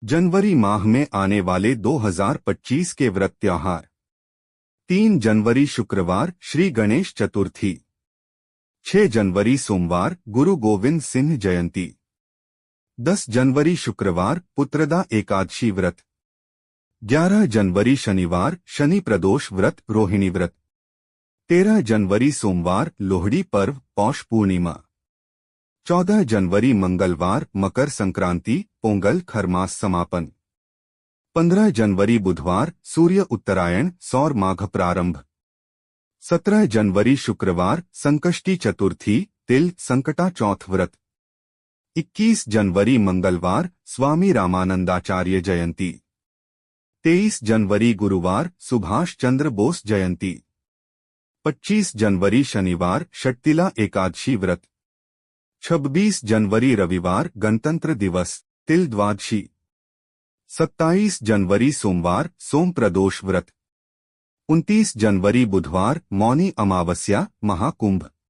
जनवरी माह में आने वाले 2025 के व्रत त्योहार। 3 जनवरी शुक्रवार श्री गणेश चतुर्थी। 6 जनवरी सोमवार गुरु गोविंद सिंह जयंती। 10 जनवरी शुक्रवार पुत्रदा एकादशी व्रत। 11 जनवरी शनिवार शनि प्रदोष व्रत रोहिणी व्रत। 13 जनवरी सोमवार लोहड़ी पर्व पौष पूर्णिमा। 14 जनवरी मंगलवार मकर संक्रांति पोंगल खरमास समापन। 15 जनवरी बुधवार सूर्य उत्तरायण सौर माघ प्रारंभ। 17 जनवरी शुक्रवार संकष्टी चतुर्थी तिल संकटा चौथ व्रत। 21 जनवरी मंगलवार स्वामी रामानंदाचार्य जयंती। 23 जनवरी गुरुवार सुभाष चंद्र बोस जयंती। 25 जनवरी शनिवार षट्तिला एकादशी व्रत। 26 जनवरी रविवार गणतंत्र दिवस तिल द्वादशी। 27 जनवरी सोमवार सोम प्रदोष व्रत। 29 जनवरी बुधवार मौनी अमावस्या महाकुंभ।